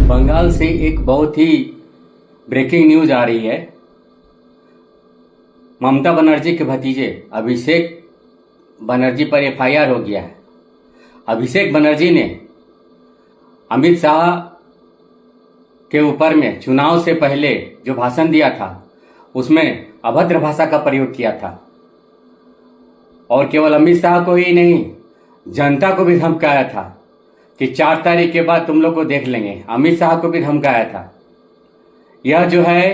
बंगाल से एक बहुत ही ब्रेकिंग न्यूज आ रही है। ममता बनर्जी के भतीजे अभिषेक बनर्जी पर एफआईआर हो गया है। अभिषेक बनर्जी ने अमित शाह के ऊपर में चुनाव से पहले जो भाषण दिया था उसमें अभद्र भाषा का प्रयोग किया था और केवल अमित शाह को ही नहीं जनता को भी धमकाया था कि 4 तारीख के बाद तुम लोग को देख लेंगे। अमित शाह को भी धमकाया था। यह जो है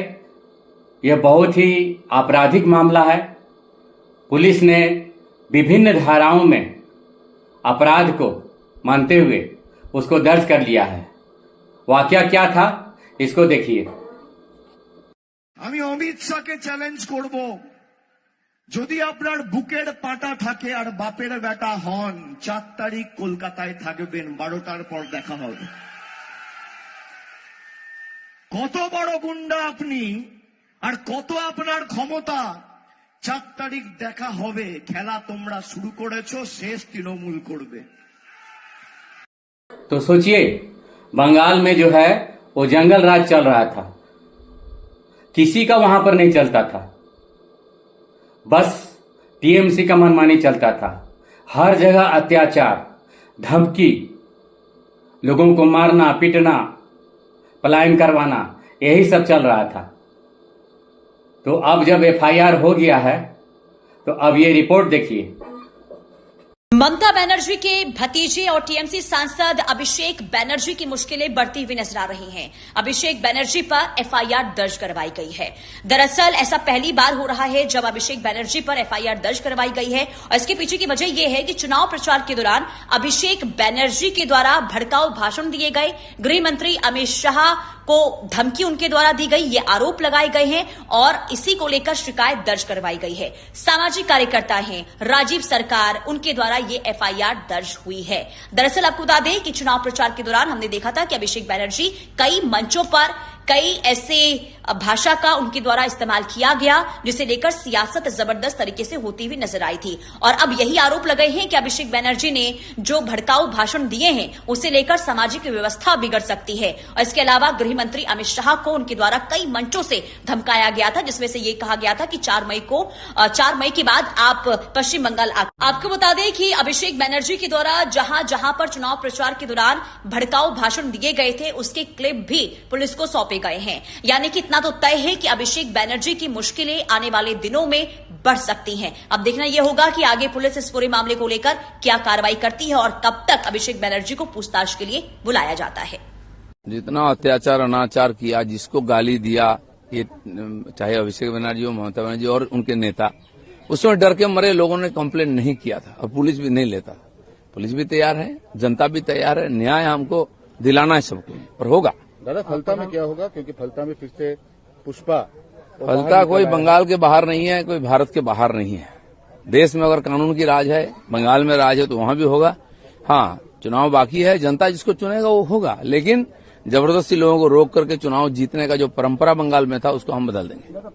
यह बहुत ही आपराधिक मामला है। पुलिस ने विभिन्न धाराओं में अपराध को मानते हुए उसको दर्ज कर लिया है। वाकया क्या था इसको देखिए। আমি অমিত শাহকে চ্যালেঞ্জ করব, যদি আপনার বুকের পাটা থাকে আর বাপের বেটা হন, 4 তারিখ কলকাতায় থাকবেন, 12টার পর দেখা হবে। কত বড় গুন্ডা আপনি আর কত আপনার ক্ষমতা, 4 তারিখ দেখা হবে। খেলা তোমরা শুরু করেছো, শেষ তৃণমূল করবে। तो सोचिए, बंगाल में जो है वो जंगल राज चल रहा था, किसी का वहां पर नहीं चलता था, बस टीएमसी का मनमानी चलता था। हर जगह अत्याचार, धमकी, लोगों को मारना पीटना, पलायन करवाना, यही सब चल रहा था। तो अब जब एफआईआर हो गया है तो अब ये रिपोर्ट देखिए। ममता बनर्जी के भतीजे और टीएमसी सांसद अभिषेक बनर्जी की मुश्किलें बढ़ती हुई नजर आ रही हैं। अभिषेक बनर्जी पर एफआईआर दर्ज करवाई गई है। दरअसल ऐसा पहली बार हो रहा है जब अभिषेक बनर्जी पर एफआईआर दर्ज करवाई गई है और इसके पीछे की वजह यह है कि चुनाव प्रचार के दौरान अभिषेक बनर्जी के द्वारा भड़काऊ भाषण दिए गए, गृह मंत्री अमित शाह को धमकी उनके द्वारा दी गई, ये आरोप लगाए गए हैं और इसी को लेकर शिकायत दर्ज करवाई गई है। सामाजिक कार्यकर्ता हैं राजीव सरकार, उनके द्वारा ये एफआईआर दर्ज हुई है। दरअसल आपको बता दें कि चुनाव प्रचार के दौरान हमने देखा था कि अभिषेक बनर्जी कई मंचों पर कई ऐसे भाषा का उनके द्वारा इस्तेमाल किया गया जिसे लेकर सियासत जबरदस्त तरीके से होती हुई नजर आई थी और अब यही आरोप लगे हैं कि अभिषेक बनर्जी ने जो भड़काऊ भाषण दिए हैं उसे लेकर सामाजिक व्यवस्था बिगड़ सकती है और इसके अलावा गृह मंत्री अमित शाह को उनके द्वारा कई मंचों से धमकाया गया था, जिसमें से ये कहा गया था कि 4 मई के बाद आप पश्चिम बंगाल आपको बता दें कि अभिषेक बनर्जी के द्वारा जहां जहां पर चुनाव प्रचार के दौरान भड़काऊ भाषण दिए गए थे उसके क्लिप भी पुलिस को सौंपे गए हैं। यानी कि इतना तो तय है कि अभिषेक बनर्जी की मुश्किलें आने वाले दिनों में बढ़ सकती हैं। अब देखना यह होगा कि आगे पुलिस इस पूरे मामले को लेकर क्या कार्रवाई करती है और कब तक अभिषेक बनर्जी को पूछताछ के लिए बुलाया जाता है। जितना अत्याचार अनाचार किया, जिसको गाली दिया, ये चाहे अभिषेक बनर्जी हो, ममता बनर्जी और उनके नेता, उसमें डर के मरे लोगों ने कंप्लेन नहीं किया था और पुलिस भी नहीं लेता। पुलिस भी तैयार है, जनता भी तैयार है, न्याय हमको दिलाना है सबको और होगा। दादा, फलता में क्या होगा? क्योंकि फलता में फिर से पुष्पा, फलता कोई बंगाल के बाहर नहीं है, कोई भारत के बाहर नहीं है। देश में अगर कानून की राज है, बंगाल में राज है तो वहां भी होगा। हाँ, चुनाव बाकी है, जनता जिसको चुनेगा वो होगा, लेकिन जबरदस्ती लोगों को रोक करके चुनाव जीतने का जो परंपरा बंगाल में था उसको हम बदल देंगे।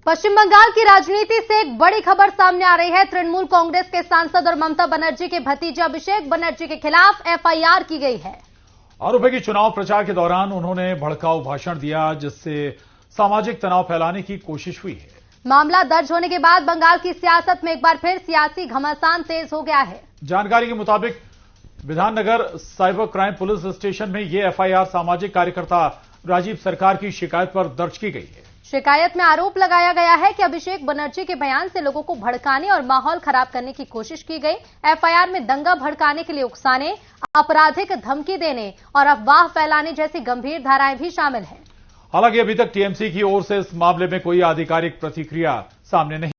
पश्चिम बंगाल की राजनीति से एक बड़ी खबर सामने आ रही है। तृणमूल कांग्रेस के सांसद और ममता बनर्जी के भतीजे अभिषेक बनर्जी के खिलाफ एफआईआर की गई है। आरोप है कि चुनाव प्रचार के दौरान उन्होंने भड़काऊ भाषण दिया जिससे सामाजिक तनाव फैलाने की कोशिश हुई है। मामला दर्ज होने के बाद बंगाल की सियासत में एक बार फिर सियासी घमासान तेज हो गया है। जानकारी के मुताबिक Bidhannagar cyber crime police station में ये एफआईआर सामाजिक कार्यकर्ता राजीव सरकार की शिकायत पर दर्ज की गई है। शिकायत में आरोप लगाया गया है कि अभिषेक बनर्जी के बयान से लोगों को भड़काने और माहौल खराब करने की कोशिश की गई। एफआईआर में दंगा भड़काने के लिए उकसाने, आपराधिक धमकी देने और अफवाह फैलाने जैसी गंभीर धाराएं भी शामिल हैं। हालांकि अभी तक टीएमसी की ओर से इस मामले में कोई आधिकारिक प्रतिक्रिया सामने नहीं